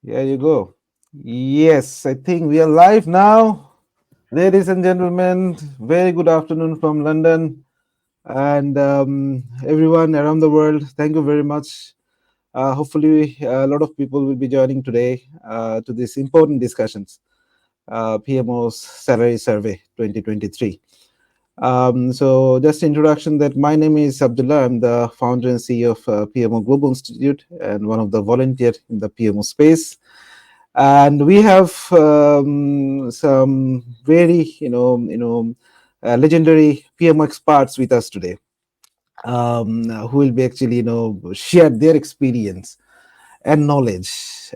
Here you go. Yes, I think we are live now. Ladies and gentlemen, very good afternoon from London and everyone around the world. Thank you very much. Hopefully, a lot of people will be joining today to this important discussions, PMO's Salary Survey 2023. So, just introduction that my name is Abdullah. I'm the founder and CEO of PMO Global Institute and one of the volunteers in the PMO space. And we have some very legendary PMO experts with us today, who will be actually share their experience and knowledge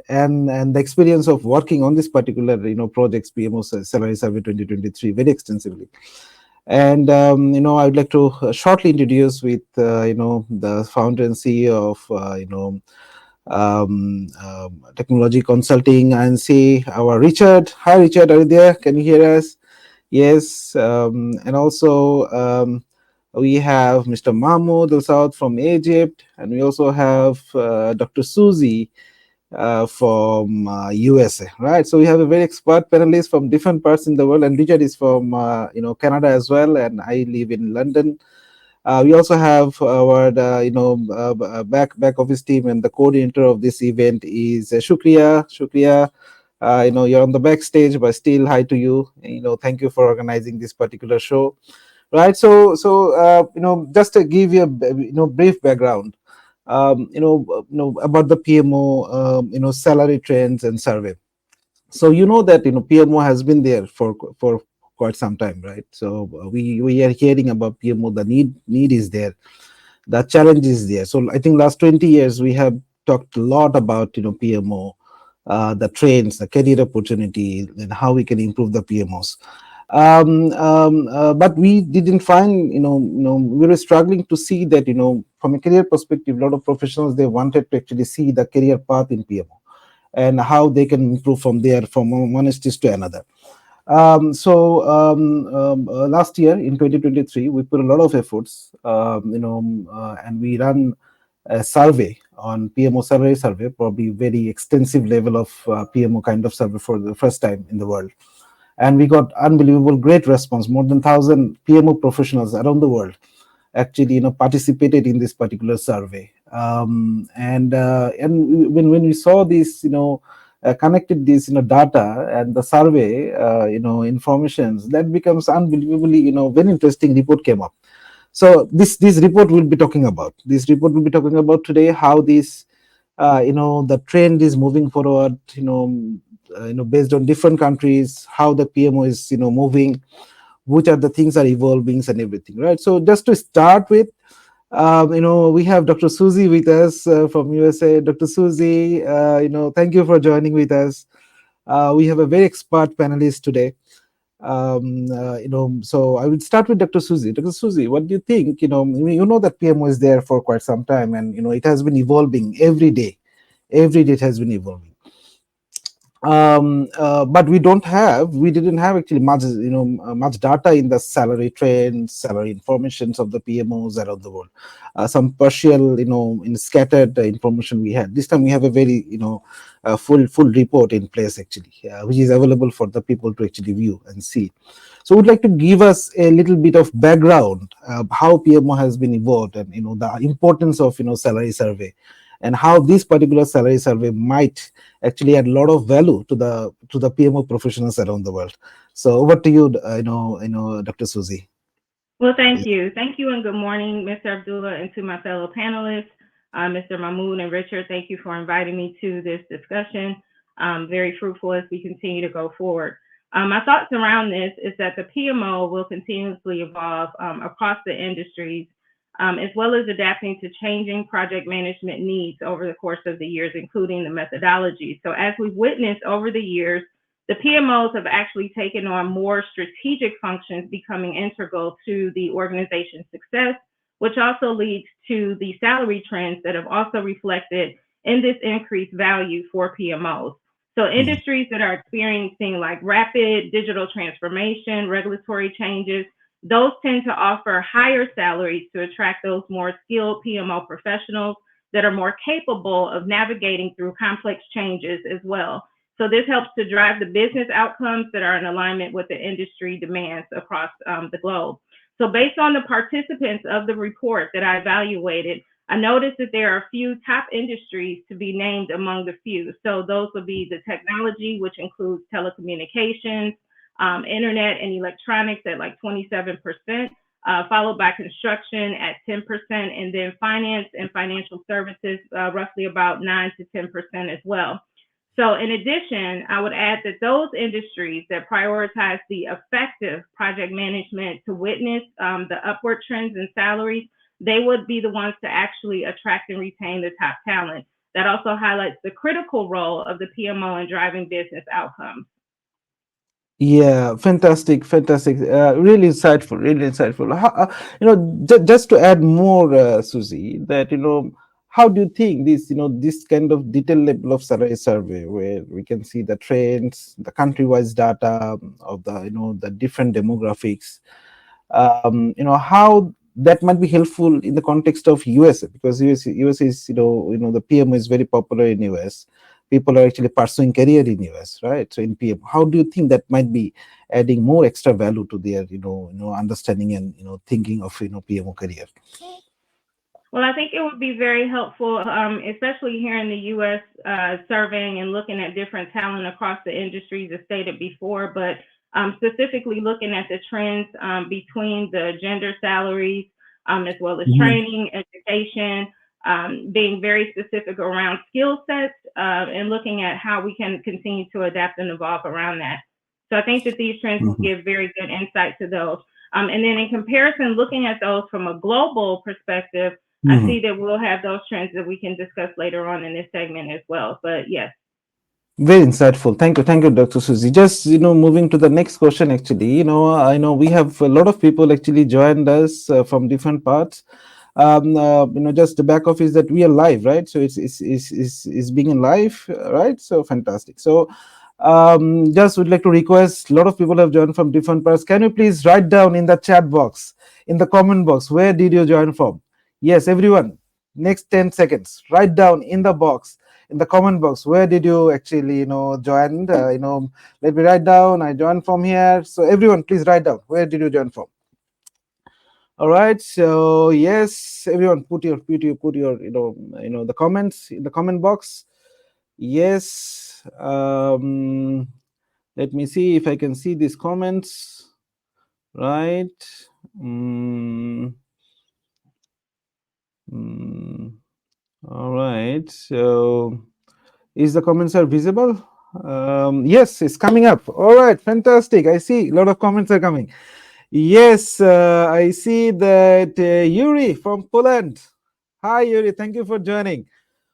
and the experience of working on this particular projects PMO Salary Survey 2023 very extensively. And I would like to shortly introduce with the founder and CEO of technology consulting, and see our Richard. Hi, Richard, are you there? Can you hear us? Yes. And also we have Mr. Mahmoud Al Saud from Egypt, and we also have Dr. Susie from USA, right? So we have a very expert panelists from different parts in the world, and Richard is from Canada as well, and I live in London. We also have our back office team, and the coordinator of this event is Shukriya. Shukriya, you're on the backstage, but still hi to you. Thank you for organizing this particular show. Right. So just to give you a brief background, about the PMO, salary trends and survey. So that PMO has been there for quite some time, right? So we are hearing about PMO. The need is there, the challenge is there. So I think last 20 years we have talked a lot about PMO, the trends, the career opportunity, and how we can improve the PMOs. But we didn't find, we were struggling to see that, from a career perspective, a lot of professionals, they wanted to actually see the career path in PMO and how they can improve from there, from one stage to another. Last year in 2023, we put a lot of efforts, and we ran a survey on PMO salary survey, probably very extensive level of PMO kind of survey for the first time in the world. And we got unbelievable great response. More than 1,000 PMO professionals around the world actually participated in this particular survey. And when we saw this, connected this data and the survey informations, that becomes unbelievably very interesting report came up. So this report will be talking about, today, how this the trend is moving forward, based on different countries, how the PMO is moving, which are the things are evolving and everything, right? So just to start with, we have Dr. Susie with us from USA. Dr. Susie, thank you for joining with us. We have a very expert panelist today. So I will start with Dr. Susie. Dr. Susie, what do you think? That PMO is there for quite some time, and it has been evolving every day. Every day it has been evolving. But we didn't have actually much data in the salary trends, salary informations of the PMOs around the world. Some partial in scattered information we had. This time we have a very full report in place actually, which is available for the people to actually view and see. So would like to give us a little bit of background how PMO has been evolved, and the importance of salary survey, and how this particular salary survey might actually add a lot of value to the PMO professionals around the world. So over to you, Dr. Susie. Well, thank you. Thank you, and good morning, Mr. Abdullah, and to my fellow panelists, Mr. Mahmoud and Richard. Thank you for inviting me to this discussion. Very fruitful as we continue to go forward. My thoughts around this is that the PMO will continuously evolve across the industries, as well as adapting to changing project management needs over the course of the years, including the methodology. So as we've witnessed over the years, the PMOs have actually taken on more strategic functions, becoming integral to the organization's success, which also leads to the salary trends that have also reflected in this increased value for PMOs. So industries that are experiencing like rapid digital transformation, regulatory changes, those tend to offer higher salaries to attract those more skilled PMO professionals, that are more capable of navigating through complex changes as well. So this helps to drive the business outcomes that are in alignment with the industry demands across the globe. So based on the participants of the report that I evaluated, I noticed that there are a few top industries to be named among the few. So those would be the technology, which includes telecommunications, internet and electronics at like 27%, followed by construction at 10%, and then finance and financial services, roughly about 9 to 10% as well. So in addition, I would add that those industries that prioritize the effective project management to witness the upward trends in salaries, they would be the ones to actually attract and retain the top talent. That also highlights the critical role of the PMO in driving business outcomes. Yeah, fantastic, fantastic. Really insightful, really insightful. Just to add more, Susie, that how do you think this, this kind of detailed level of salary survey, where we can see the trends, the country-wise data of the, the different demographics, how that might be helpful in the context of USA, because US is, the PMO is very popular in US. People are actually pursuing career in US, right? So in PM, how do you think that might be adding more extra value to their, understanding and thinking of PMO career? Well, I think it would be very helpful, especially here in the U.S., surveying and looking at different talent across the industries as stated before, but specifically looking at the trends between the gender salaries, as well as Mhm. training, education, being very specific around skill sets, and looking at how we can continue to adapt and evolve around that. So I think that these trends will Mhm. give very good insight to those. And then in comparison, looking at those from a global perspective, I Mhm. see that we'll have those trends that we can discuss later on in this segment as well. But yes. Very insightful. Thank you, Dr. Susie. Just moving to the next question. Actually, I know we have a lot of people actually joined us from different parts. Just the back office that we are live, right? So it's being in live, right? So fantastic. So just would like to request, a lot of people have joined from different parts. Can you please write down in the chat box, in the comment box, where did you join from? Yes, everyone. Next 10 seconds, write down in the box, in the comment box, where did you actually join. Let me write down, I joined from here. So everyone, please write down, where did you join from? All right, so yes, everyone, put your the comments in the comment box. Yes. Let me see if I can see these comments, right? Mm, mm, all right, so is the comments are visible? Yes, it's coming up. All right, fantastic. I see a lot of comments are coming. Yes, I see that Yuri from Poland. Hi, Yuri. Thank you for joining.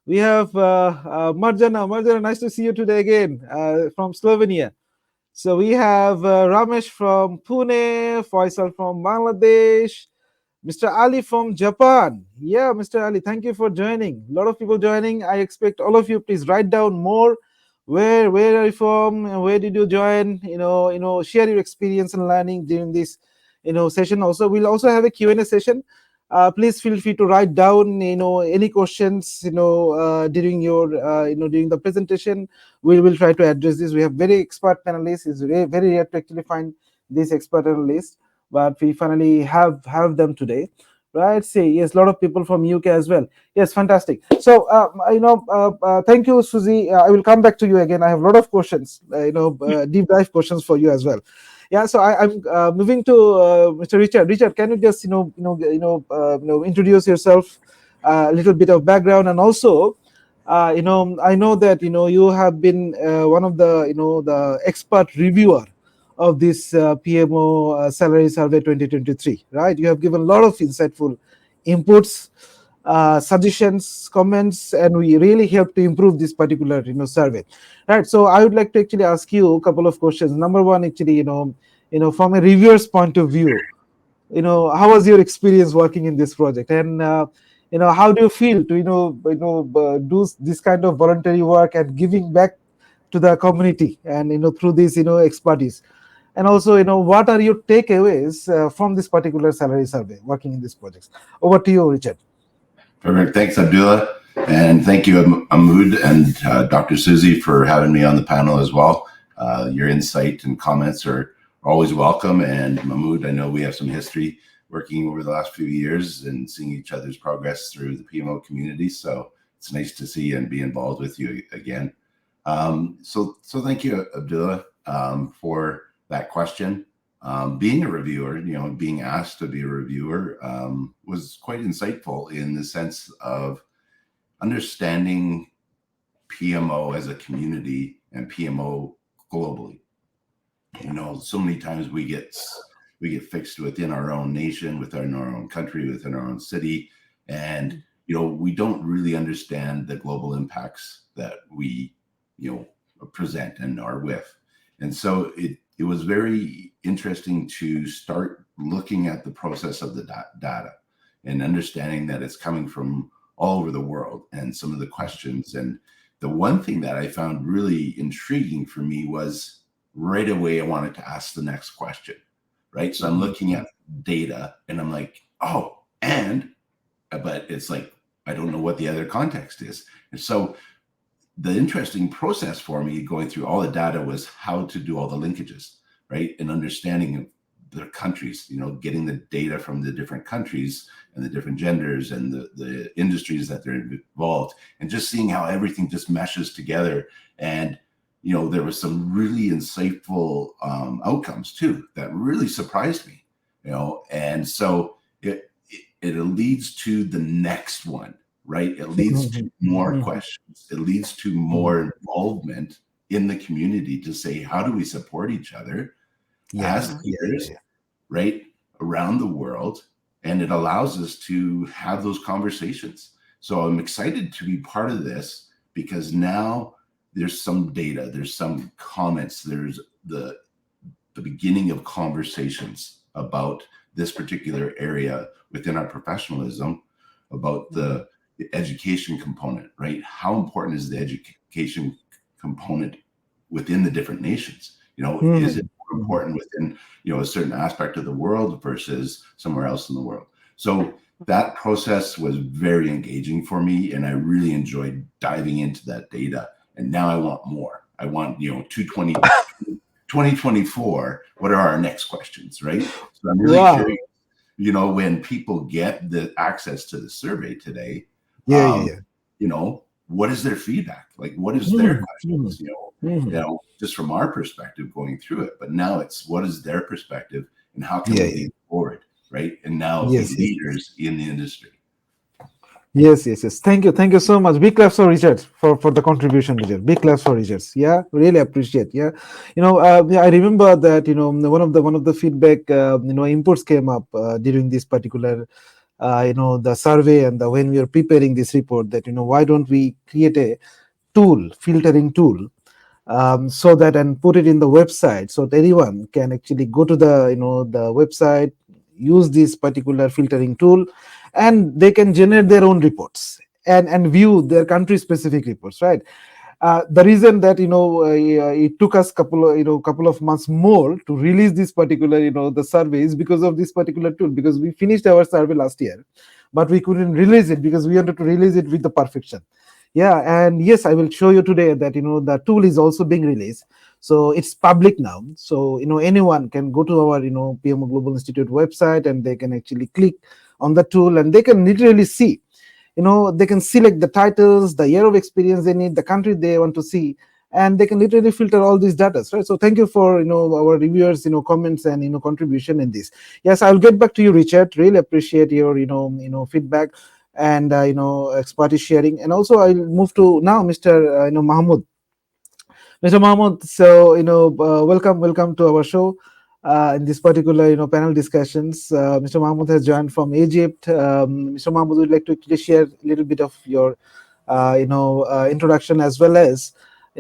We have Marjana. Marjana, nice to see you today again from Slovenia. So we have Ramesh from Pune, Faisal from Bangladesh, Mr. Ali from Japan. Yeah, Mr. Ali, thank you for joining. A lot of people joining. I expect all of you please write down more. Where are you from? Where did you join? Share your experience and learning during this session. Also, we'll also have a Q&A session. Please feel free to write down any questions during your during the presentation. We will try to address this. We have very expert panelists. It's very rare to actually find these expert analysts, but we finally have them today, right? See, yes, a lot of people from UK as well. Yes, fantastic. So thank you, Susie. I will come back to you again. I have a lot of questions, deep dive questions for you as well. Yeah, so I'm moving to Mr. Richard. Richard, can you just introduce yourself, a little bit of background, and also I know that you have been one of the the expert reviewer of this PMO salary survey 2023, right? You have given a lot of insightful inputs, suggestions, comments, and we really help to improve this particular survey, right? So I would like to actually ask you a couple of questions. Number one, actually, from a reviewer's point of view, how was your experience working in this project, and how do you feel to do this kind of voluntary work and giving back to the community, and through this expertise, and also what are your takeaways from this particular salary survey working in these projects? Over to you, Richard. Perfect. Thanks, Abdullah. And thank you, Ahmood and Dr. Susie, for having me on the panel as well. Your insight and comments are always welcome. And Mahmood, I know we have some history working over the last few years and seeing each other's progress through the PMO community. So it's nice to see and be involved with you again. So thank you, Abdullah, for that question. Being a reviewer, being asked to be a reviewer was quite insightful in the sense of understanding PMO as a community and PMO globally. So many times we get fixed within our own nation, within our own country, within our own city, and we don't really understand the global impacts that we present and are with. And so it was very interesting to start looking at the process of the data and understanding that it's coming from all over the world and some of the questions. And the one thing that I found really intriguing for me was right away I wanted to ask the next question, right? So I'm looking at data and I'm like, oh, but it's like, I don't know what the other context is. And so the interesting process for me going through all the data was how to do all the linkages, right? And understanding the countries, getting the data from the different countries and the different genders and the industries that they're involved, and just seeing how everything just meshes together. And, there was some really insightful outcomes too that really surprised me, and so it leads to the next one, right? It leads to more questions. It leads to more involvement in the community to say, how do we support each other as leaders, right, around the world? And it allows us to have those conversations. So I'm excited to be part of this because now there's some data, there's some comments, there's the beginning of conversations about this particular area within our professionalism, about the education component, right? How important is the education component within the different nations? Is it more important within, a certain aspect of the world versus somewhere else in the world? So that process was very engaging for me, and I really enjoyed diving into that data. And now I want more. I want, 2024, what are our next questions, right? So I'm really curious, when people get the access to the survey today, what is their feedback? Like, what is their questions, just from our perspective going through it. But now it's what is their perspective and how can we lead forward, right? And now be leaders in the industry. Yes. Thank you so much. Big claps for Richard for the contribution, Richard. Big claps for Richard. Yeah, really appreciate. Yeah, I remember that one of the feedback inputs came up during this particular the survey and when we are preparing this report, that why don't we create a filtering tool, so that and put it in the website so that anyone can actually go to the website, use this particular filtering tool, and they can generate their own reports and view their country specific reports, right? The reason that it took us couple of months more to release this particular the survey is because of this particular tool, because we finished our survey last year but we couldn't release it because we wanted to release it with the perfection. And yes, I will show you today that the tool is also being released, so it's public now. So anyone can go to our PMO Global Institute website and they can actually click on the tool and they can literally see, they can select the titles, the year of experience they need, the country they want to see, and they can literally filter all these data, right? So thank you for our reviewers comments and contribution in this. Yes, I'll get back to you, Richard. Really appreciate your feedback and expertise sharing. And also I'll move to now Mr. Mahmoud. Mr. Mahmoud, so welcome to our show. In this particular panel discussions, Mr. Mahmoud has joined from Egypt. Mr. Mahmoud, would like to actually share a little bit of your introduction, as well as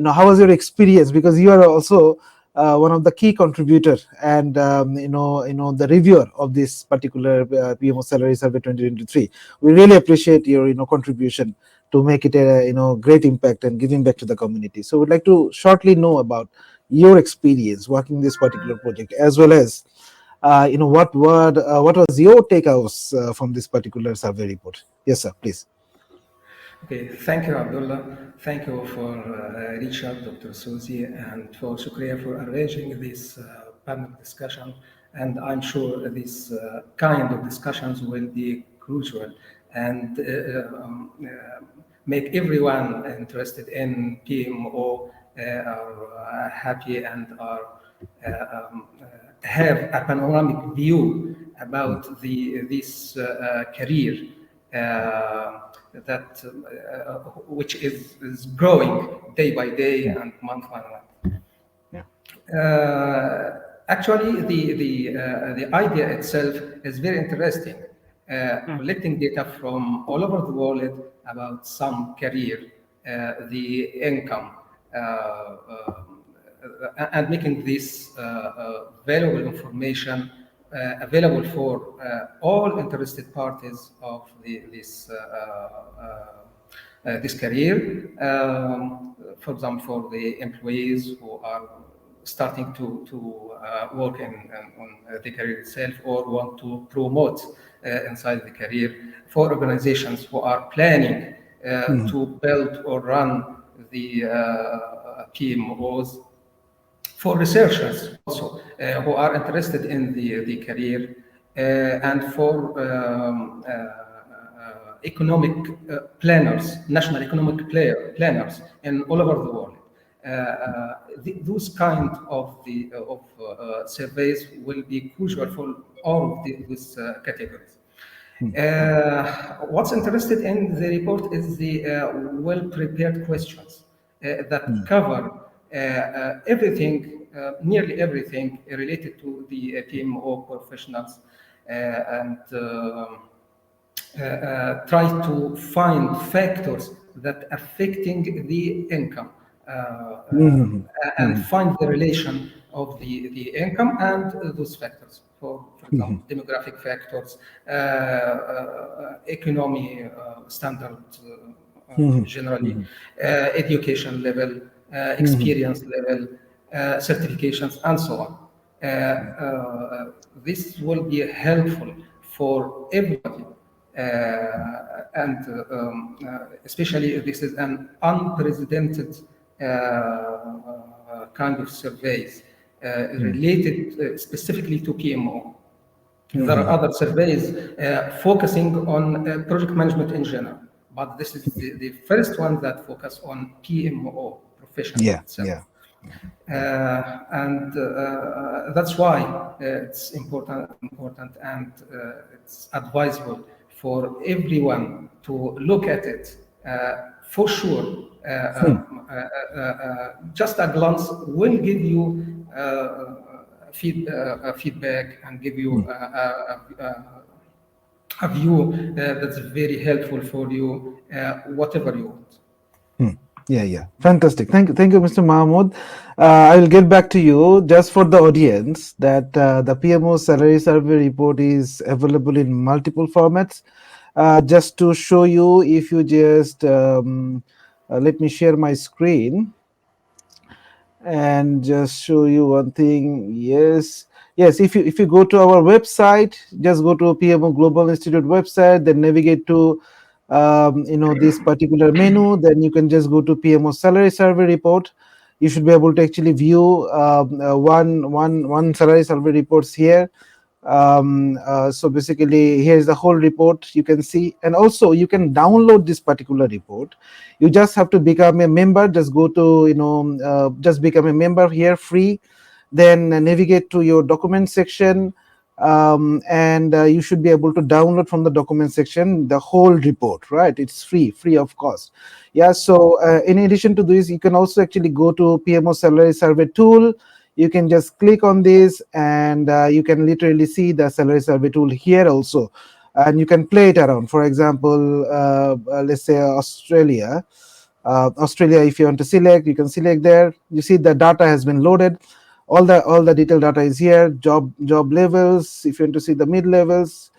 how was your experience, because you are also one of the key contributor and the reviewer of this particular PMO Salary Survey 2023. We really appreciate your contribution to make it a great impact and giving back to the community. So we'd like to shortly know about your experience working this particular project, as well as what was your takeaways from this particular survey report. Yes, sir, please. Okay, thank you, Abdullah. Thank you for Richard, Dr. Susie, and for Shukriya for arranging this panel discussion. And I'm sure this kind of discussions will be crucial and make everyone interested in PMO are happy and are have a panoramic view about this career that which is growing day by day Yeah. and month by month. Yeah. Actually, the idea itself is very interesting. Mm. Collecting data from all over the world about some career, the income, and making this valuable information available for all interested parties of this career. For example, for the employees who are starting to work on the career itself or want to promote inside the career, for organizations who are planning Mhm. to build or run the PMOs, for researchers also who are interested in the career, and for economic planners, national economic planners in all over the world. Those kind of surveys will be crucial for all of these categories. What's interested in the report is the well-prepared questions that cover everything, nearly everything related to the PMO professionals, and try to find factors that affecting the income, Mhm. and Mhm. find the relation of the income and those factors. For example, Mhm. demographic factors, economy standard Mhm. generally, Mhm. education level, Mhm. experience level, certifications, and so on. This will be helpful for everybody, and especially this is an unprecedented kind of surveys related specifically to PMO. There are Mhm. other surveys focusing on project management in general, but this is the first one that focus on PMO profession Yeah. itself. Yeah. And that's why it's important and it's advisable for everyone to look at it. For sure, Hmm. just a glance will give you feedback and give Hmm. you a view that's very helpful for you, whatever you want. Hmm. Yeah, yeah. Fantastic. Thank you, Mr. Mahmood. I will get back to you just for the audience that the PMO salary survey report is available in multiple formats. Just to show you, if you just let me share my screen and just show you one thing. Yes, yes. If you go to our website, just go to PMO Global Institute website, then navigate to this particular menu. Then you can just go to PMO salary survey report. You should be able to actually view one salary survey reports here. So basically here's the whole report you can see, and also you can download this particular report. You just have to become a member. Just go to just become a member here, free. Then navigate to your document section, and you should be able to download from the document section the whole report, right? It's free of cost. Yeah, so in addition to this, you can also actually go to PMO salary survey tool. You can just click on this, and you can literally see the salary survey tool here also, and you can play it around. For example, let's say Australia, if you want to select, you can select there. You see the data has been loaded. All the detailed data is here. Job levels, if you want to see the mid levels,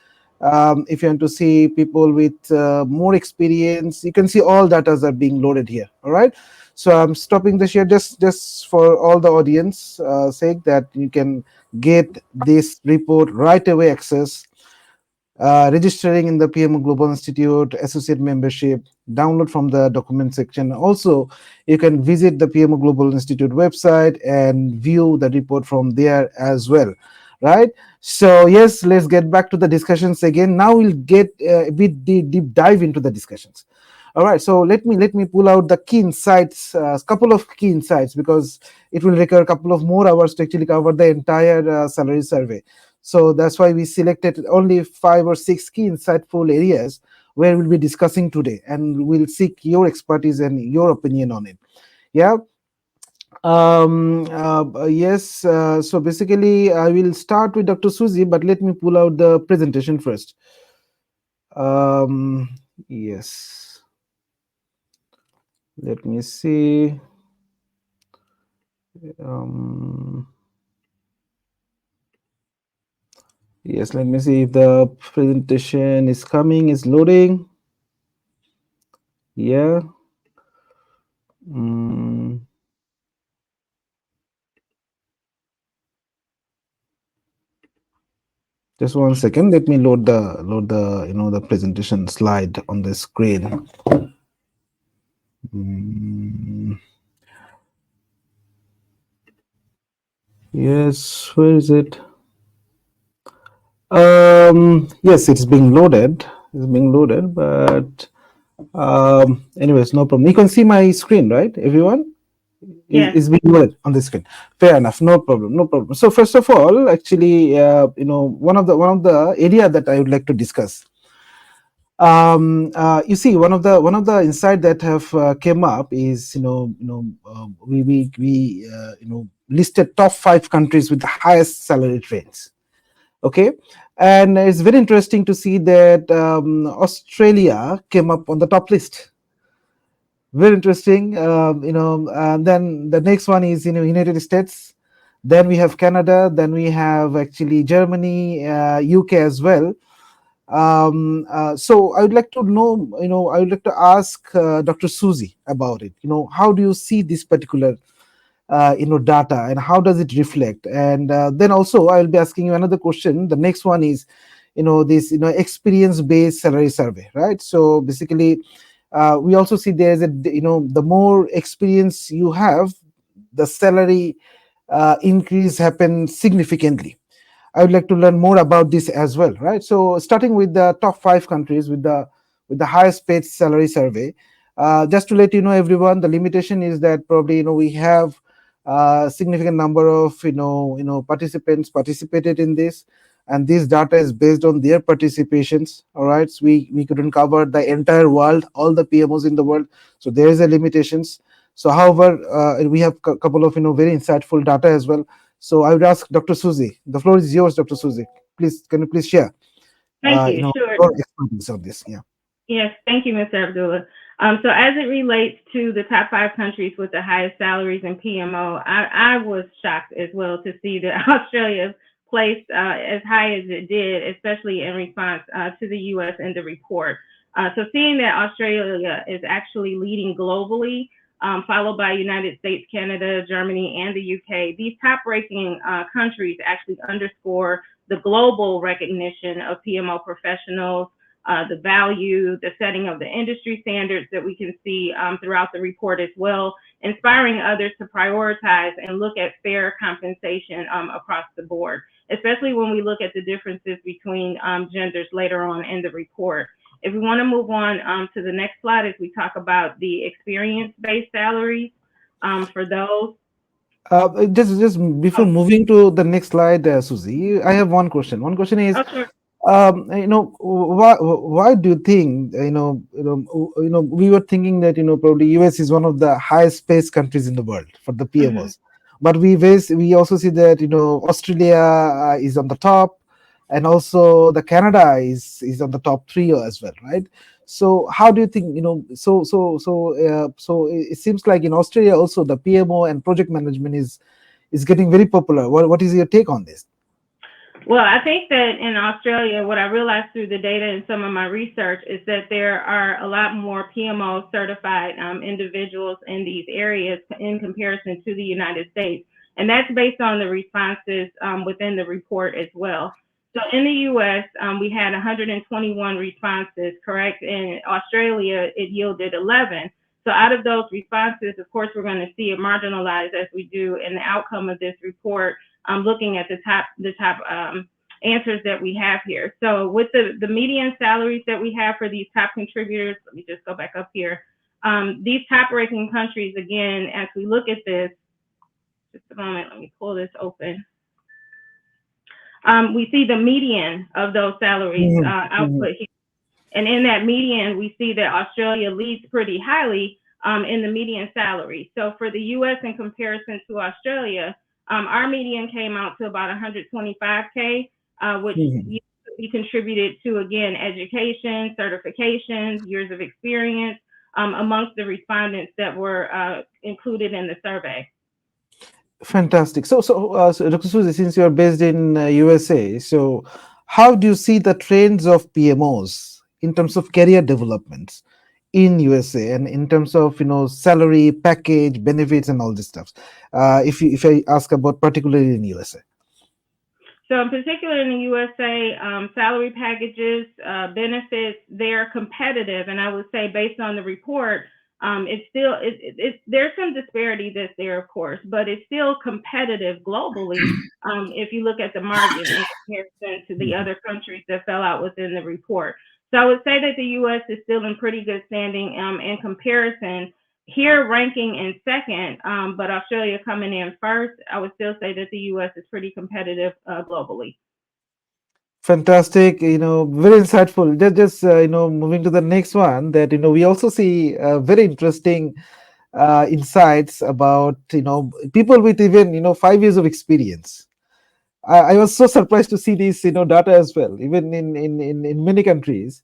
if you want to see people with more experience, you can see all data are being loaded here. All right, so I'm stopping the share just for all the audience sake, that you can get this report right away access registering in the PMO Global Institute associate membership, download from the document section. Also, you can visit the PMO Global Institute website and view the report from there as well. Right. So yes, let's get back to the discussions again. Now we'll get a bit deep dive into the discussions. All right. So let me pull out the key insights, couple of key insights, because it will require a couple of more hours to actually cover the entire salary survey. So that's why we selected only 5 or 6 key insightful areas where we'll be discussing today, and we'll seek your expertise and your opinion on it. Yeah. Yes. So basically, I will start with Dr. Suzy, but let me pull out the presentation first. Um, yes. Let me see. Um, yes, let me see if the presentation is coming, is loading. Yeah. Mm, just 1 second. Let me load the the presentation slide on the screen. Mm, yes, where is it? Yes, it's being loaded. It's being loaded, but anyways, no problem. You can see my screen, right? Everyone Yes. is being loaded on the screen. Fair enough. No problem. No problem. So first of all, actually, one of the area that I would like to discuss. You see, one of the insight that have came up is we listed top 5 countries with the highest salary trends. Okay, and it's very interesting to see that Australia came up on the top list. Very interesting. And then the next one is United States. Then we have Canada. Then we have actually Germany, UK as well. So I would like to know, I would like to ask Dr. Suzy about it. How do you see this particular data, and how does it reflect? And then also I'll be asking you another question. The next one is this experience based salary survey, right? So basically we also see there's a the more experience you have, the salary increase happens significantly. I would like to learn more about this as well, right? So starting with the top 5 countries with the highest paid salary survey. Just to let you know, everyone, the limitation is that probably we have a significant number of participants participated in this, and this data is based on their participations. All right, so we couldn't cover the entire world, all the PMOs in the world, so there is a limitations. So, however, we have a couple of very insightful data as well. So I would ask Dr. Suzy. The floor is yours, Dr. Suzy. Please, can you please share, Thank you. Sure. your expertise on this? Yeah. Yes, thank you, Mr. Abdullah. So as it relates to the top 5 countries with the highest salaries in PMO, I was shocked as well to see that Australia placed as high as it did, especially in response to the U.S. in the report. So seeing that Australia is actually leading globally, followed by United States, Canada, Germany, and the UK, these top-ranking countries actually underscore the global recognition of PMO professionals, the value, the setting of the industry standards that we can see throughout the report as well, inspiring others to prioritize and look at fair compensation across the board, especially when we look at the differences between genders later on in the report. If we want to move on to the next slide, as we talk about the experience-based salaries for those. Just before Oh, moving to the next slide, Suzy, I have one question. One question is, oh, sure. why do you think we were thinking that probably US is one of the highest paid countries in the world for the Mhm. PMOs, but we also see that Australia is on the top, and also the Canada is on the top 3 as well, right? So how do you think, so it seems like in Australia also the PMO and project management is getting very popular. What is your take on this? Well, I think that in Australia, what I realized through the data and some of my research is that there are a lot more PMO certified individuals in these areas in comparison to the United States. And that's based on the responses within the report as well. So in the U.S., we had 121 responses, correct? In Australia, it yielded 11. So out of those responses, of course, we're going to see it marginalized as we do in the outcome of this report, looking at the top answers that we have here. So with the median salaries that we have for these top contributors, let me just go back up here. These top ranking countries, again, as we look at this, just a moment, let me pull this open. We see the median of those salaries output here. And in that median, we see that Australia leads pretty highly in the median salary. So for the US in comparison to Australia, our median came out to about 125K, which we contributed to, again, education, certifications, years of experience amongst the respondents that were included in the survey. Fantastic. So Dr. Susie, since you are based in USA, so how do you see the trends of PMOs in terms of career developments in USA and in terms of salary, package, benefits, and all this stuff? If I ask about particularly in USA. So in particular in the USA, salary packages, benefits, they're competitive. And I would say based on the report, it's still, there's some disparity that's there, of course, but it's still competitive globally if you look at the margin in comparison to the other countries that fell out within the report. So I would say that the U.S. is still in pretty good standing in comparison. Here ranking in second, but Australia coming in first, I would still say that the U.S. is pretty competitive globally. Fantastic, very insightful. Just moving to the next one, that we also see very interesting insights about people with even 5 years of experience. I was so surprised to see this data as well. Even in many countries,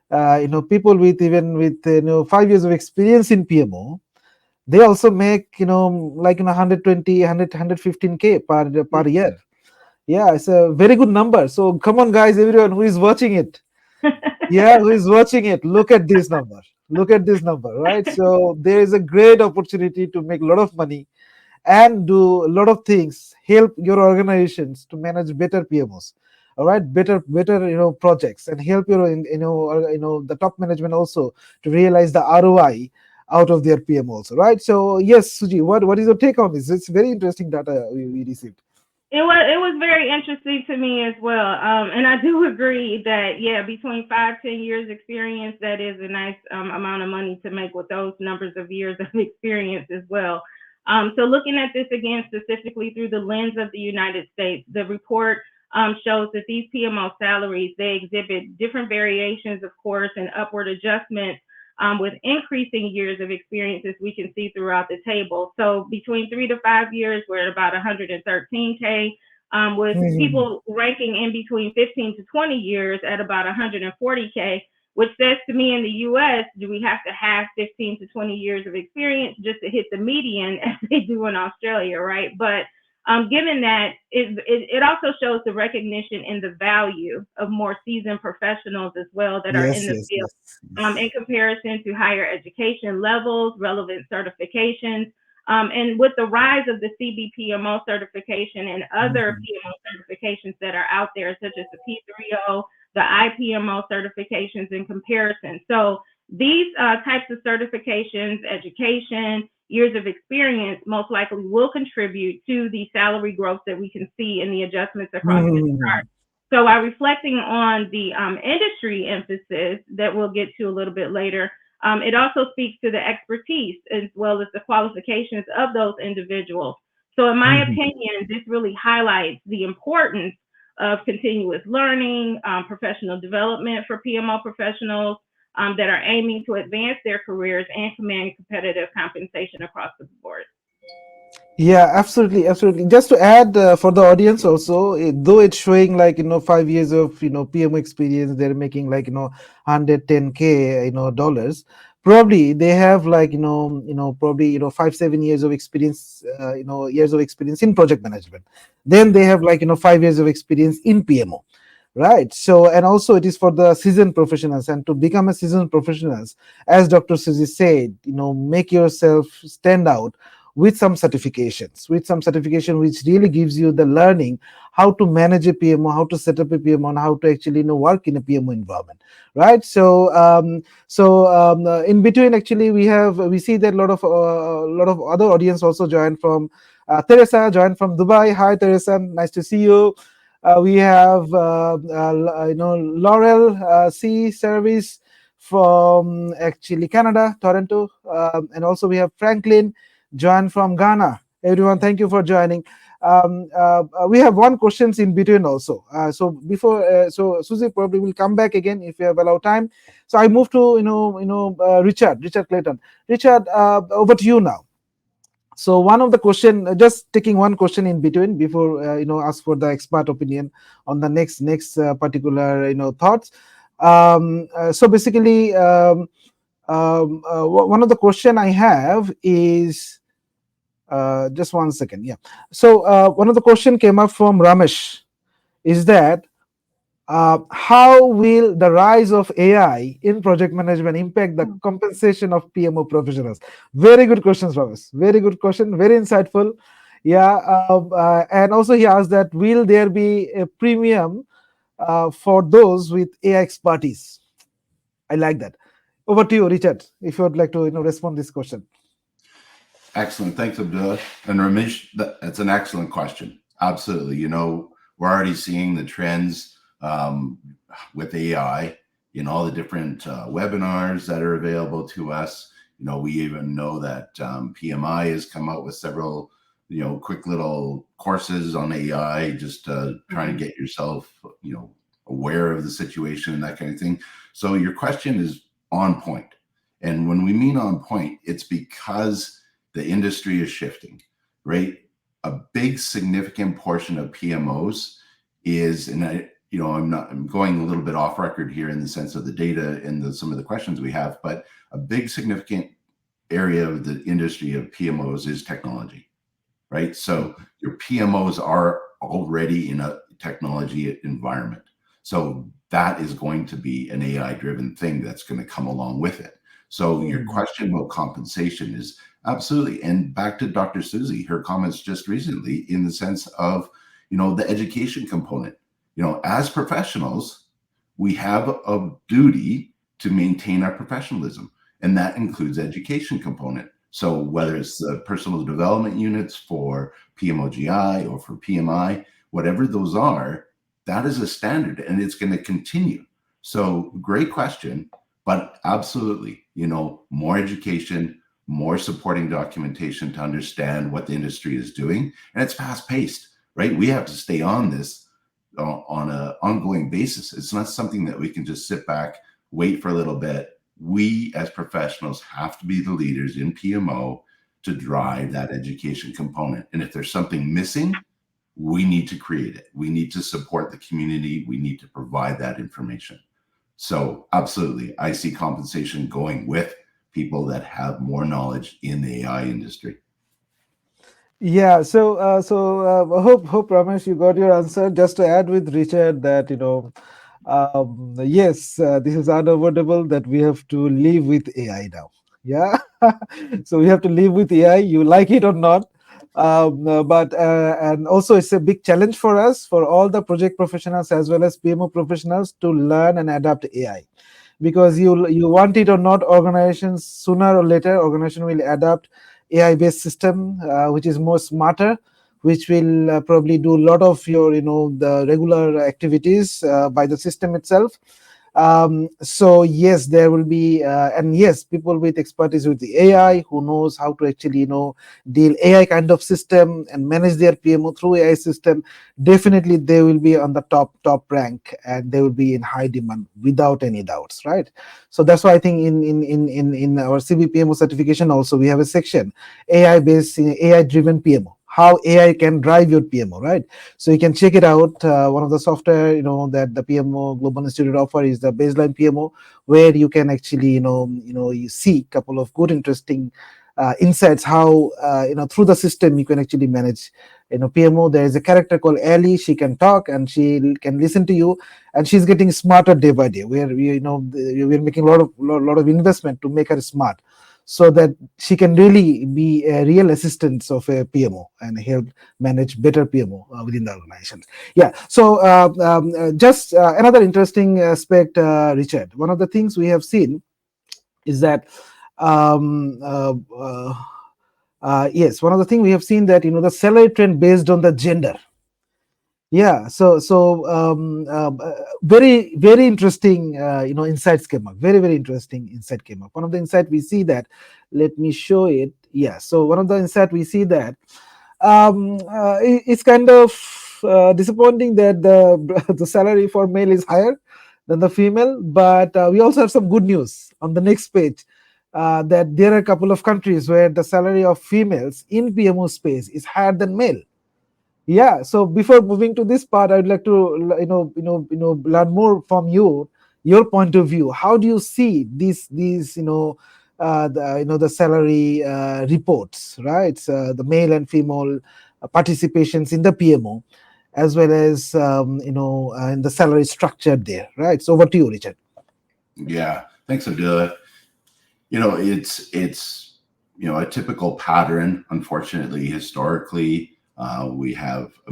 people with 5 years of experience in PMO, they also make like 120, 100, 115K per year. Yeah, it's a very good number. So come on, guys, everyone who is watching it. Yeah, who is watching it? Look at this number. Look at this number, right? So there is a great opportunity to make a lot of money and do a lot of things. Help your organizations to manage better PMOs. All right, better projects, and help the top management also to realize the ROI out of their PMOs. Right. So yes, Suji, what is your take on this? It's very interesting data we received. It was very interesting to me as well, and I do agree that between 5-10 years experience, that is a nice amount of money to make with those numbers of years of experience as well. So looking at this again specifically through the lens of the United States, the report shows that these PMO salaries, they exhibit different variations, of course, and upward adjustments with increasing years of experience, as we can see throughout the table. So between 3 to 5 years, we're at about 113K, with people ranking in between 15 to 20 years at about 140K, which says to me in the US, do we have to have 15 to 20 years of experience just to hit the median as they do in Australia, right? But given that, it also shows the recognition in the value of more seasoned professionals as well that are in the field in comparison to higher education levels, relevant certifications. And with the rise of the CBPMO certification and other PMO certifications that are out there, such as the P3O, the IPMO certifications in comparison. So these types of certifications, education, years of experience most likely will contribute to the salary growth that we can see in the adjustments across this chart. So by reflecting on the industry emphasis that we'll get to a little bit later, it also speaks to the expertise as well as the qualifications of those individuals. So in my opinion, this really highlights the importance of continuous learning, professional development for PMO professionals that are aiming to advance their careers and command competitive compensation across the board. Yeah, absolutely, absolutely. Just to add for the audience also, though it's showing like 5 years of PMO experience, they're making like 110K dollars. Probably they have like probably 5-7 years of experience, years of experience in project management. Then they have like 5 years of experience in PMO. Right. So, and also it is for the seasoned professionals, and to become a seasoned professionals, as Dr. Suzy said, make yourself stand out with some certifications, which really gives you the learning how to manage a PMO, how to set up a PMO, and how to actually work in a PMO environment, right? In between, actually, we see that a lot of other audience also joined from. Teresa joined from Dubai. Hi, Teresa. Nice to see you. We have Laurel C service from actually Canada, Toronto, and also we have Franklin joined from Ghana. Everyone, thank you for joining. We have one questions in between also. So Susie probably will come back again if you have allowed time. So I move to Richard Clayton. Richard, over to you now. So one of the question, just taking one question in between before ask for the expert opinion on the next particular thoughts. So basically, one of the question I have is just 1 second. Yeah. So one of the question came up from Ramesh is that how will the rise of AI in project management impact the compensation of PMO professionals? Very good questions, Ramesh. Very good question. Very insightful. Yeah. And also he asked that will there be a premium for those with AI expertise? I like that. Over to you, Richard, if you would like to respond this question. Excellent. Thanks, Abdullah. And Ramesh, that's an excellent question. Absolutely. We're already seeing the trends with AI in all the different webinars that are available to us. We even know that PMI has come out with several, quick little courses on AI, just trying to get yourself, aware of the situation and that kind of thing. So your question is on point. And when we mean on point, it's because the industry is shifting, right? A big significant portion of PMOs is, and I'm going a little bit off record here in the sense of the data and some of the questions we have, but a big significant area of the industry of PMOs is technology, right? So your PMOs are already in a technology environment. So that is going to be an AI-driven thing that's going to come along with it. So your question about compensation is absolutely, and back to Dr. Susie, her comments just recently in the sense of, the education component. As professionals, we have a duty to maintain our professionalism, and that includes education component. So whether it's the personal development units for PMOGI or for PMI, whatever those are, that is a standard and it's going to continue. So great question, but absolutely, more education, more supporting documentation to understand what the industry is doing. And it's fast paced, right? We have to stay on this on an ongoing basis. It's not something that we can just sit back, wait for a little bit. We as professionals have to be the leaders in PMO to drive that education component. And if there's something missing, we need to create it. We need to support the community. We need to provide that information. So absolutely, I see compensation going with people that have more knowledge in the AI industry. Yeah, so hope Ramesh, you got your answer. Just to add with Richard that yes, this is unavoidable that we have to live with AI now. Yeah, so we have to live with AI, you like it or not. But and also it's a big challenge for us, for all the project professionals as well as PMO professionals, to learn and adapt AI, because you want it or not, organizations sooner or later organization will adapt AI based system, which is more smarter, which will probably do a lot of your the regular activities by the system itself. So yes, there will be and yes, people with expertise with the AI who knows how to actually deal AI kind of system and manage their PMO through AI system, definitely they will be on the top rank, and they will be in high demand without any doubts, right? So that's why I think in our CBPMO certification also we have a section AI based, AI driven PMO, how AI can drive your PMO, right? So you can check it out. One of the software, that the PMO Global Institute offer is the baseline PMO, where you can actually, you see a couple of good, interesting insights how, through the system you can actually manage, PMO. There is a character called Ellie. She can talk and she can listen to you, and she's getting smarter day by day. We're making a lot of investment to make her smart. so that she can really be a real assistant of a PMO and help manage better PMO within the organization. Yeah. So just another interesting aspect, Richard. One of the things we have seen is that um, uh, uh, yes, one of the things we have seen that the salary trend based on the gender. Yeah, very interesting insights came up. Very interesting insight came up. One of the insight we see that, let me show it. Yeah, so one of the insight we see that it's kind of disappointing that the the salary for male is higher than the female, but we also have some good news on the next page. That there are a couple of countries where the salary of females in PMO space is higher than male. Yeah, so before moving to this part, I'd like to learn more from you, your point of view. How do you see these the salary reports, right? The male and female participations in the PMO, as well as in the salary structure there, right? So over to you, Richard. Yeah, thanks, Abdullah. It's a typical pattern. Unfortunately, historically, we have a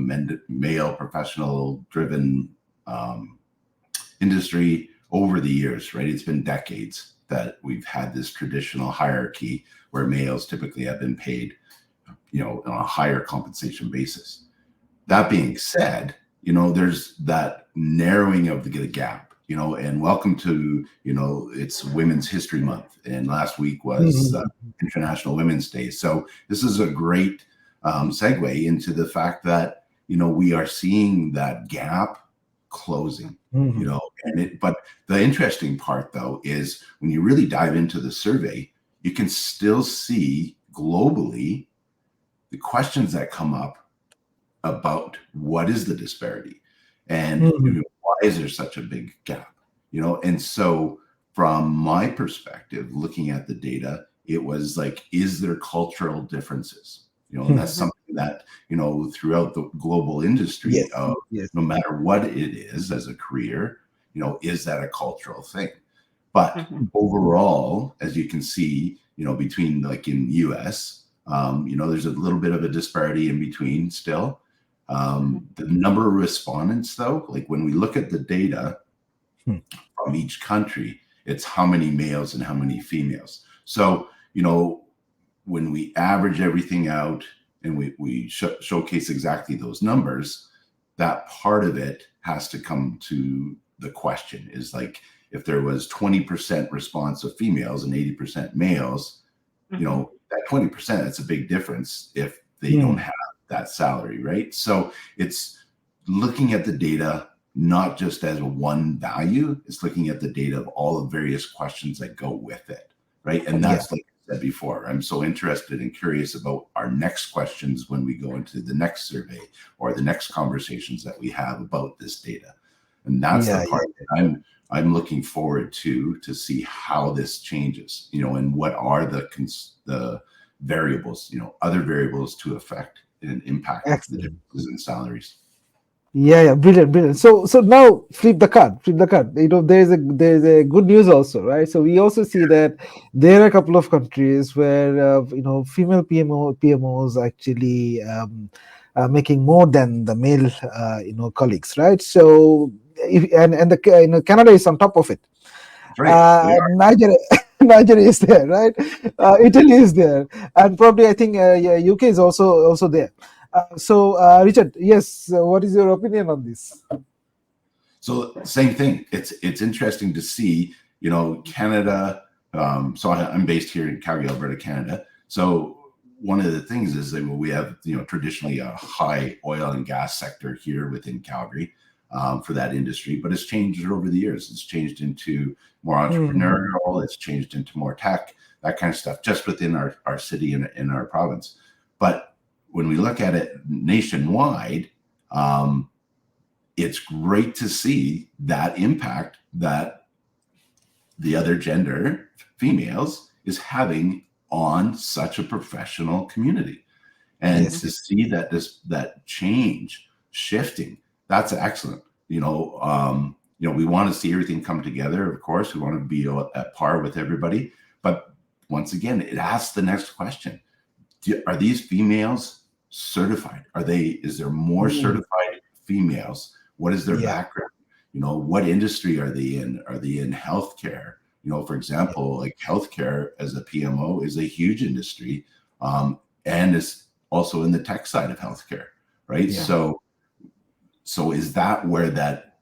male professional-driven industry over the years, right? It's been decades that we've had this traditional hierarchy where males typically have been paid, on a higher compensation basis. That being said, there's that narrowing of the gap, and welcome to, it's Women's History Month. And last week was International Women's Day. So this is a great segue into the fact that, we are seeing that gap closing, but the interesting part though, is when you really dive into the survey, you can still see globally the questions that come up about what is the disparity and why is there such a big gap, and so from my perspective, looking at the data, it was like, is there cultural differences, and that's something that, throughout the global industry, no matter what it is as a career, is that a cultural thing? But overall, as you can see, between, like in US, there's a little bit of a disparity in between still. The number of respondents, though, like when we look at the data from each country, it's how many males and how many females. So, when we average everything out and we showcase exactly those numbers, that part of it has to come to the question is like, if there was 20% response of females and 80% males, that 20%, that's a big difference if they don't have that salary, right? So it's looking at the data not just as one value, it's looking at the data of all the various questions that go with it, right? And that's like I said before, I'm so interested and curious about our next questions when we go into the next survey or the next conversations that we have about this data. And that's the part that I'm looking forward to see how this changes, and what are the variables, other variables to affect and impact the differences in salaries. Brilliant. So now flip the card. There's a good news also, right? So we also see that there are a couple of countries where female PMOs actually making more than the male colleagues, right? So Canada is on top of it. Right. Nigeria is there, right? Italy is there, and probably I think UK is also there. So Richard, yes, what is your opinion on this? So same thing. It's interesting to see, Canada. So I'm based here in Calgary, Alberta, Canada. So one of the things is that we have, traditionally a high oil and gas sector here within Calgary for that industry, but it's changed over the years. It's changed into more entrepreneurial. It's changed into more tech, that kind of stuff, just within our city and in our province. But when we look at it nationwide, it's great to see that impact that the other gender, females, is having on such a professional community. And to see that change shifting, that's excellent. We want to see everything come together. Of course, we want to be at par with everybody, but once again, it asks the next question. Are these females certified? Is there more Mm. certified females? What is their Yeah. background? What industry are they in? Are they in healthcare? For Yeah. example, like healthcare as a PMO is a huge industry, and is also in the tech side of healthcare, right? Yeah. So is that where that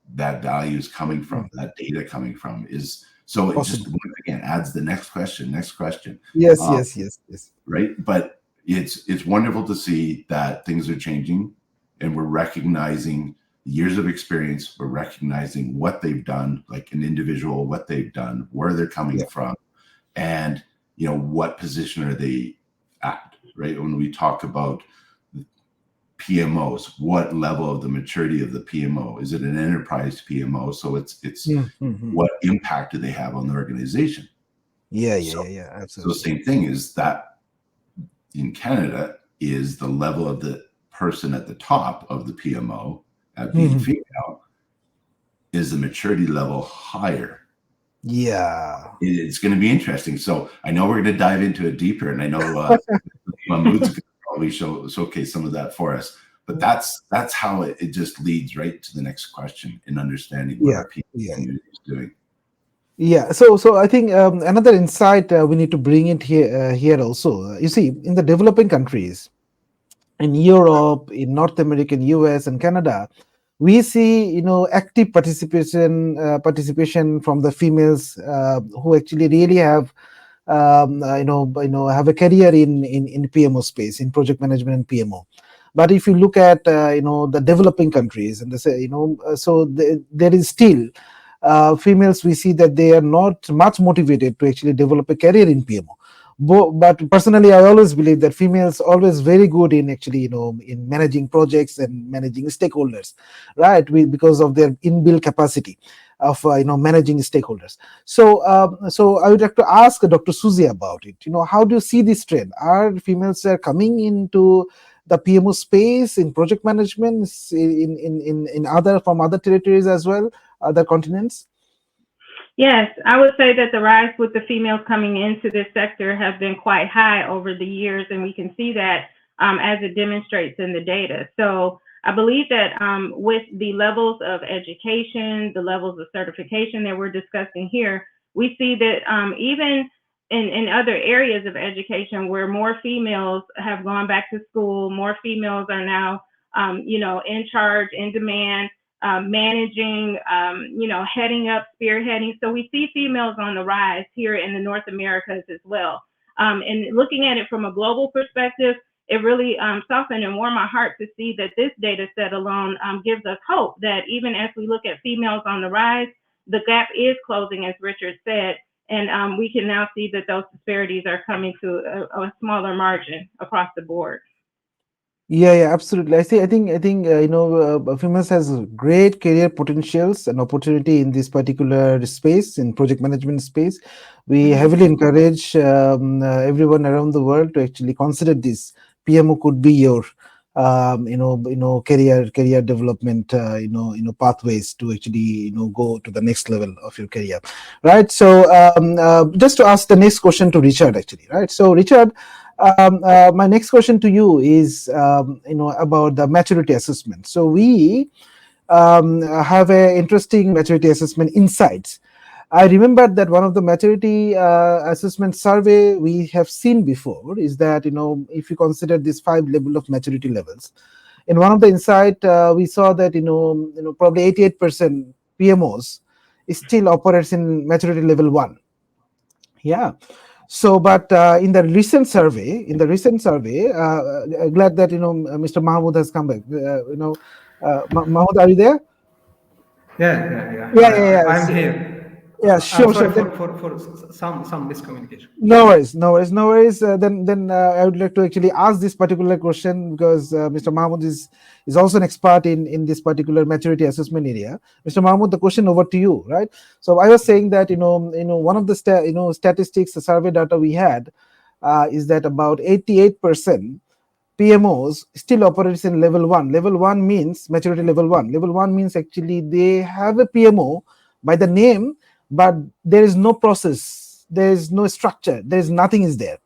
value is coming from? Mm. That data coming from is so it just Possible. once again adds the next question, Yes. um, Yes. Yes. Yes. right? But it's wonderful to see that things are changing, and we're recognizing years of experience. We're recognizing what they've done, like an individual, what they've done, where they're coming Yeah. from, and what position are they at, right? When we talk about PMOs, what level of the maturity of the PMO? Is it an enterprise PMO? So it's Mm. Mm. what impact do they have on the organization? Yeah. Yeah. So Yeah. Yeah. so the Absolutely. same thing is that in Canada is the level of the person at the top of the PMO at being Mhm. female, is the maturity level higher? Yeah. It's going to be interesting. So I know we're going to dive into it deeper, and I know Mahmoud's going to probably showcase some of that for us. But that's how it just leads right to the next question in understanding what Yeah. our PMO Yeah. community is doing. Yeah. So I think another insight we need to bring it here also. You see, in the developing countries, in Europe, in North America, in US, and Canada, we see active participation from the females who actually really have have a career in PMO space, in project management and PMO. But if you look at the developing countries, and they say, there is still females, we see that they are not much motivated to actually develop a career in PMO. But personally, I always believe that females always very good in actually in managing projects and managing stakeholders, right? Because of their inbuilt capacity of managing stakeholders. So I would like to ask Dr. Suzy about it. How do you see this trend? Are females coming into the PMO space in project management in other from other territories as well, other continents? Yes, I would say that the rise with the females coming into this sector has been quite high over the years, and we can see that as it demonstrates in the data. So I believe that with the levels of education, the levels of certification that we're discussing here, we see that even in other areas of education where more females have gone back to school, more females are now, in charge, in demand, managing, heading up, spearheading. So we see females on the rise here in the North Americas as well. And looking at it from a global perspective, it really softened and warmed my heart to see that this data set alone gives us hope that even as we look at females on the rise, the gap is closing, as Richard said, and we can now see that those disparities are coming to a smaller margin across the board. Yeah, yeah, absolutely. I think females has great career potentials and opportunity in this particular space, in project management space. We Mm-hmm. heavily encourage everyone around the world to actually consider this. PMO could be your career development pathways to actually go to the next level of your career, right? So just to ask the next question to Richard, actually, right? So Richard, my next question to you is about the maturity assessment. So we have a interesting maturity assessment insights. I remember that one of the maturity assessment survey we have seen before is that if you consider these 5 level of maturity levels, in one of the insight we saw that probably 88% PMOs still operates in maturity level 1. Yeah. So, but glad that Mr. Mahmoud has come back. Mahmoud, are you there? Yeah, yeah, yeah. Yeah, yeah, yeah. I'm here. Yeah, I'm sure, sorry sure. for some miscommunication. No worries, no worries, no worries. Then I would like to actually ask this particular question because Mr. Mahmoud is also an expert in this particular maturity assessment area. Mr. Mahmoud, the question over to you, right? So I was saying that one of the statistics, the survey data we had is that about 88% PMOs still operates in level 1. Level 1 means maturity level 1. Level 1 means actually they have a PMO by the name, but there is no process. there's no structure, there's nothing is there.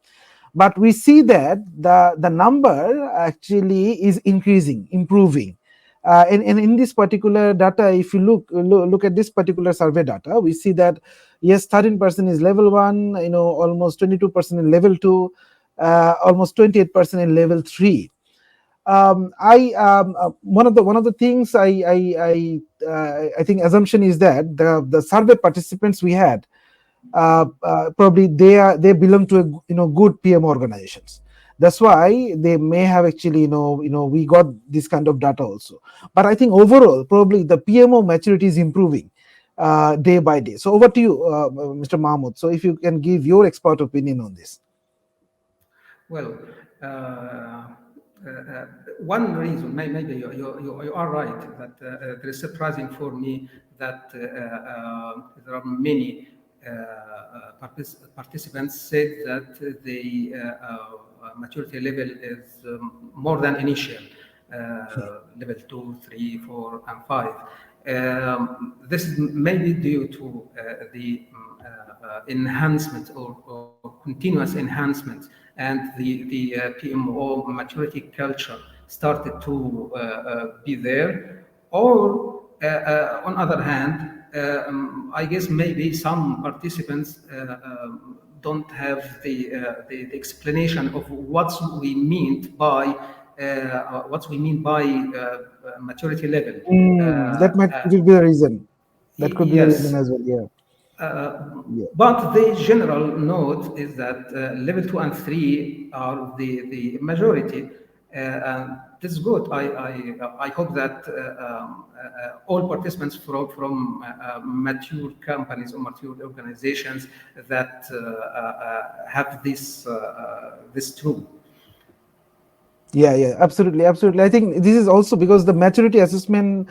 But we see that the number actually is increasing, improving. And in this particular data, if you look at this particular survey data, we see that yes, 13% is level 1, almost 22% in level 2, almost 28% in level 3. I one of the things I think assumption is that the survey participants we had, probably they belong to a good PMO organizations. That's why they may have actually we got this kind of data also. But I think overall probably the PMO maturity is improving day by day. So over to you, Mr. Mahmood. So if you can give your expert opinion on this. Well, uh, one reason, maybe you are right, that it is surprising for me that there are many participants said that the maturity level is more than initial, level 2, 3, 4, and 5. This is maybe due to the enhancement or continuous enhancement, and the PMO maturity culture started to be there. Or on other hand, I guess maybe some participants don't have the explanation of what we mean by maturity level. That might could be the reason. That could be the reason Yes, as well. Yeah. Yeah. but the general note is that level 2 and 3 are the majority. And this is good. I hope that all participants from mature companies or mature organizations that have this tool. Yeah, absolutely, absolutely. I think this is also because the maturity assessment,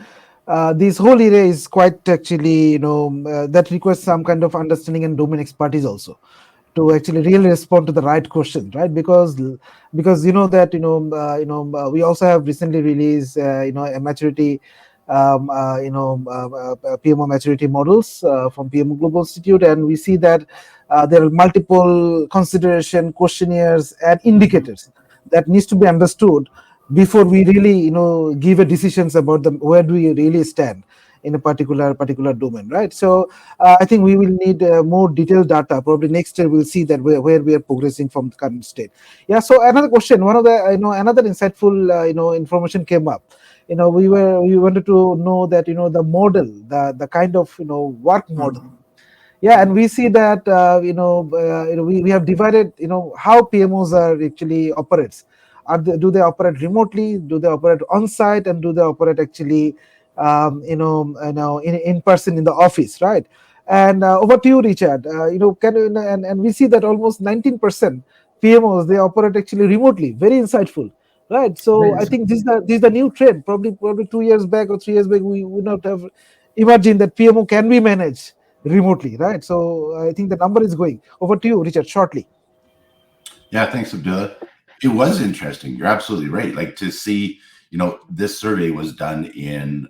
this whole area is quite actually, that requires some kind of understanding and domain expertise also to actually really respond to the right question, right? Because you know that we also have recently released a maturity, PMO maturity models from PMO Global Institute, and we see that there are multiple consideration questionnaires and indicators that needs to be understood before we really give a decisions about them, where do we really stand in a particular domain, right? So I think we will need more detailed data. Probably next year we'll see that where we are progressing from the current state. Yeah. So another question, one of the another insightful information came up. We wanted to know that the model, the kind of work model. Yeah, and we see that we have divided how PMOs are actually operates. Do they operate remotely? Do they operate on site? And do they operate actually in person in the office, right? And over to you, Richard. Can you, and we see that almost 19% PMOs, they operate actually remotely. Very insightful, right? So Very I think this is the new trend. Probably 2 years back or 3 years back, we would not have imagined that PMO can be managed remotely, right? So I think the number is going. Over to you, Richard, shortly. Yeah, thanks, Abdullah. It was interesting. You're absolutely right. Like to see, this survey was done in,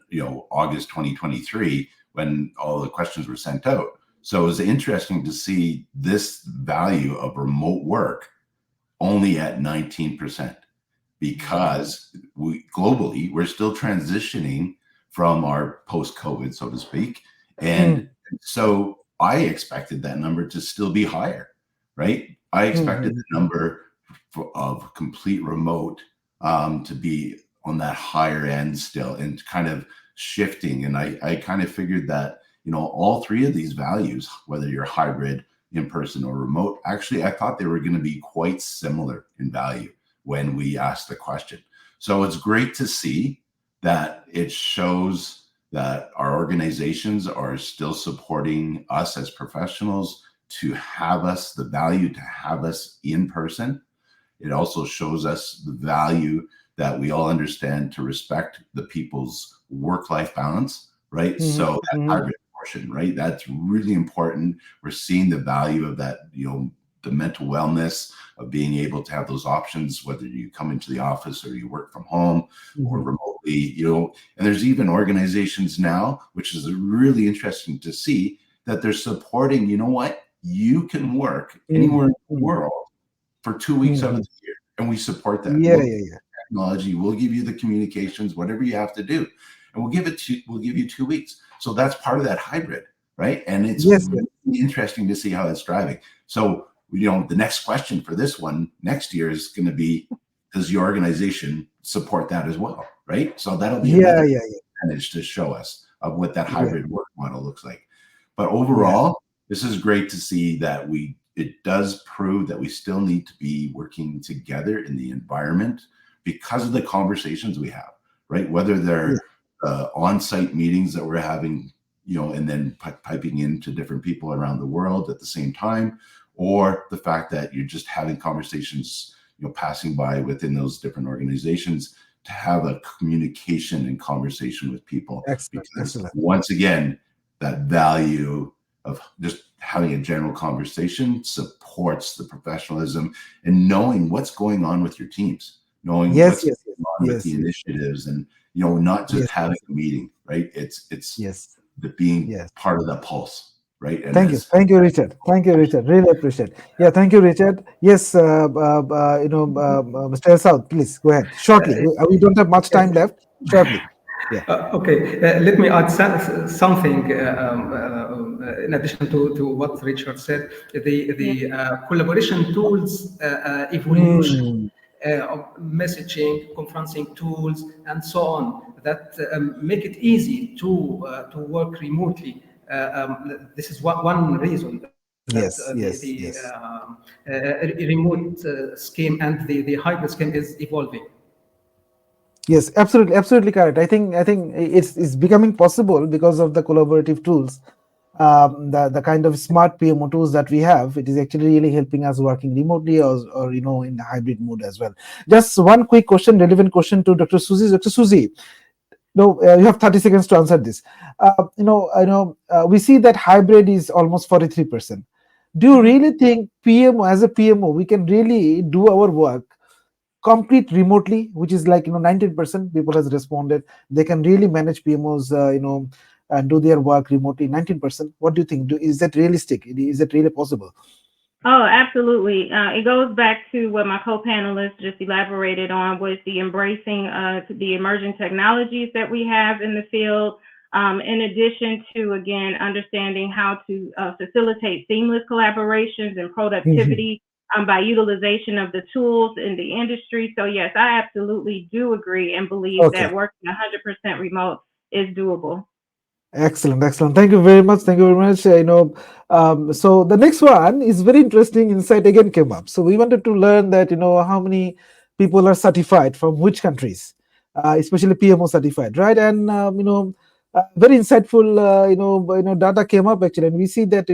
August 2023 when all the questions were sent out. So it was interesting to see this value of remote work only at 19%, because globally, we're still transitioning from our post-COVID, so to speak. And so I expected that number to still be higher, right? I expected the number of complete remote to be on that higher end still, and kind of shifting. And I kind of figured that, all three of these values, whether you're hybrid, in person, or remote, actually, I thought they were going to be quite similar in value when we asked the question. So it's great to see that it shows that our organizations are still supporting us as professionals to have us, the value to have us in person. It also shows us the value that we all understand to respect the people's work-life balance, right? So that hybrid portion, right? That's really important. We're seeing the value of that, the mental wellness of being able to have those options, whether you come into the office or you work from home or remotely, and there's even organizations now, which is really interesting to see, that they're supporting, you can work anywhere Mm, in the mm, world for 2 weeks out of mm. the year, and we support that. Yeah, We'll yeah, yeah. technology, we'll give you the communications, whatever you have to do, and we'll give you 2 weeks. So that's part of that hybrid, right? And it's Yes, yes, really interesting to see how it's driving. So the next question for this one next year is going to be, does your organization support that as well, right? So that'll be yeah, another yeah, advantage to show us of what that yeah, hybrid work model looks like. But yeah, overall, this is great to see that it does prove that we still need to be working together in the environment because of the conversations we have, right? Whether yeah, they're on-site meetings that we're having, and then piping into different people around the world at the same time, or the fact that you're just having conversations, passing by within those different organizations, to have a communication and conversation with people, excellent, because excellent. once again, that value of just having a general conversation supports the professionalism and knowing what's going on with your teams, knowing Yes, what's yes, yes, going on with yes, the yes, initiatives, and not just yes, having yes, a meeting, right? It's yes, the being yes. part of that pulse, right? And Thank you. as Thank you, Richard. Thank you, Richard. Really appreciate. Yeah, thank you, Richard. Yes, Mr. El South, please go ahead. Shortly. We don't have much time Yes. left. Shortly. Yeah. Okay, let me add something in addition to what Richard said. Yeah. The collaboration tools evolution, Mm, of messaging, conferencing tools, and so on that make it easy to work remotely. This is one reason that yes, the yes, yes. remote scheme and the hybrid scheme is evolving. Yes, absolutely, absolutely correct. I think it's becoming possible because of the collaborative tools, the kind of smart PMO tools that we have. It is actually really helping us working remotely, or in the hybrid mode as well. Just one quick question, relevant question to Dr. Susie. Dr. Susie, no, you have 30 seconds to answer this. We see that hybrid is almost 43%. Do you Mhm. really think PMO, as a PMO, we can really do our work complete remotely, which is like 19% people has responded they can really manage PMOs, and do their work remotely? 19%. What do you think? Is that realistic? Is that really possible? Oh, absolutely. It goes back to what my co-panelists just elaborated on, was the embracing the emerging technologies that we have in the field, in addition to, again, understanding how to facilitate seamless collaborations and Mhm. productivity by utilization of the tools in the industry. So yes, I absolutely do agree and believe Okay. that working 100% remote is doable. Excellent, excellent. Thank you very much. Thank you very much. So the next one is very interesting. Insight again came up. So we wanted to learn that how many people are certified from which countries, especially PMO certified, right? And very insightful, data came up actually, and we see that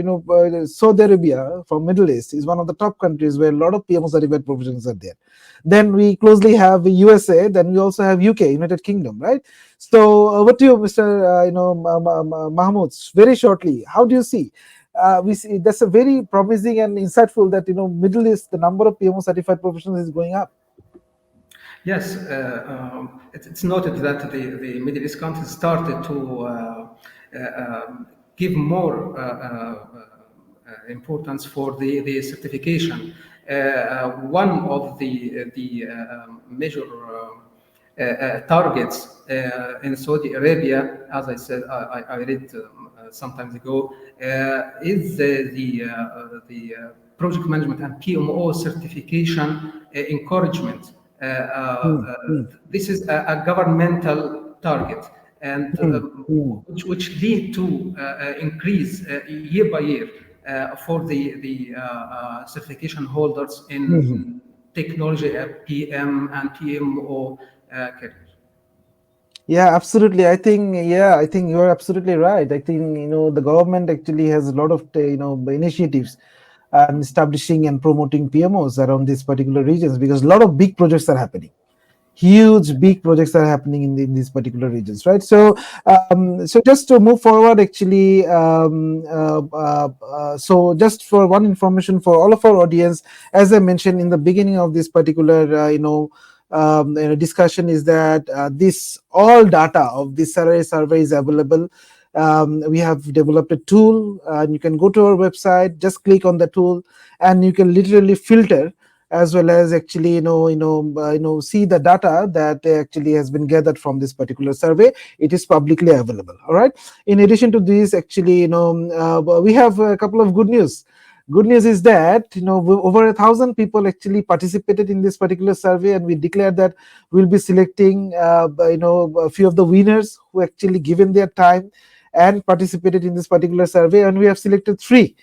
Saudi Arabia from Middle East is one of the top countries where a lot of PMO certified professionals are there. Then we closely have the USA. Then we also have UK, United Kingdom, right? So, over to you, Mr. Mahmoud. Very shortly, how do you see? We see that's a very promising and insightful that Middle East, the number of PMO certified professionals is going up. Yes, it's noted that the Middle East countries started to give more importance for the certification. One of the major targets in Saudi Arabia, as I said, I read some time ago, is the project management and PMO certification encouragement. Mm, mm, This is a governmental target, and mm, mm, which lead to increase year by year for the certification holders mhm. in technology, PM and PMO career. Yeah, absolutely. I think you're absolutely right. I think the government actually has a lot of initiatives and establishing and promoting PMOs around these particular regions, because a lot of big projects are happening. Huge big projects are happening in these particular regions, right? So just to move forward actually, so just for one information for all of our audience, as I mentioned in the beginning of this particular discussion, is that this all data of this salary survey is available We have developed a tool, and you can go to our website, just click on the tool, and you can literally filter, as well as actually see the data that actually has been gathered from this particular survey. It is publicly available. All right. In addition to this, actually, we have a couple of good news. Good news is that over 1,000 people actually participated in this particular survey, and we declared that we'll be selecting a few of the winners who actually given their time and participated in this particular survey, and we have selected three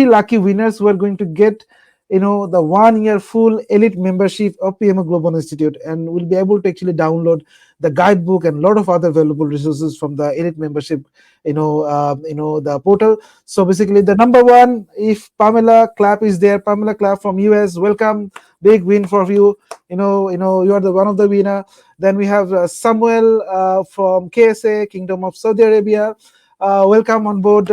lucky winners who are going to get the 1 year full elite membership of PMO Global Institute, and will be able to actually download the guidebook and a lot of other valuable resources from the elite membership the portal. So basically, the number one, if Pamela Clapp is there, Pamela Clapp from US, welcome. Big win for you. You are the one of the winner. Then we have Samuel from KSA, Kingdom of Saudi Arabia. Welcome on board,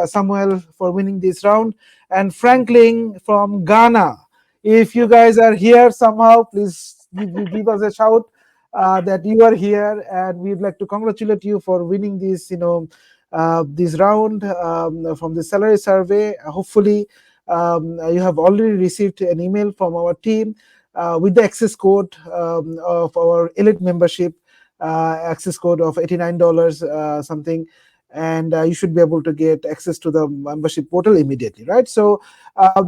Samuel, for winning this round. And Franklin from Ghana. If you guys are here somehow, please give us a shout that you are here, and we'd like to congratulate you for winning this round from the salary survey. Hopefully, you have already received an email from our team with the access code of our elite membership, access code of $89 something, and you should be able to get access to the membership portal immediately, right? So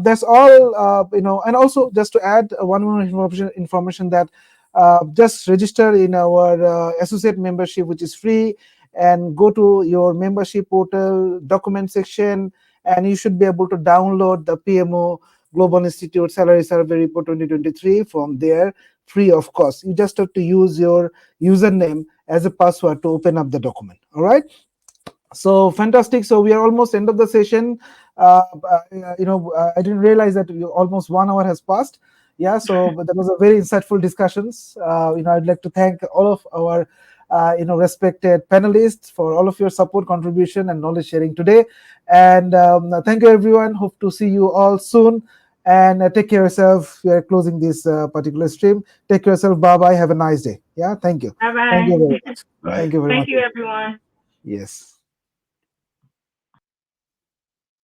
that's all. And also just to add one more information that just register in our associate membership, which is free, and go to your membership portal document section, and you should be able to download the PMO Global Institute Salary Survey Report 2023 from there, free of cost. You just have to use your username as a password to open up the document. All right. So fantastic. So we are almost end of the session. I didn't realize that almost 1 hour has passed. Yeah, so but that was a very insightful discussions. I'd like to thank all of our respected panelists for all of your support, contribution, and knowledge sharing today. And thank you, everyone. Hope to see you all soon. And take care of yourself. We are closing this particular stream. Take care of yourself. Bye bye. Have a nice day. Yeah, thank you. Bye Thank bye. you very much. Right. Thank you very Thank much. you, everyone. Yes.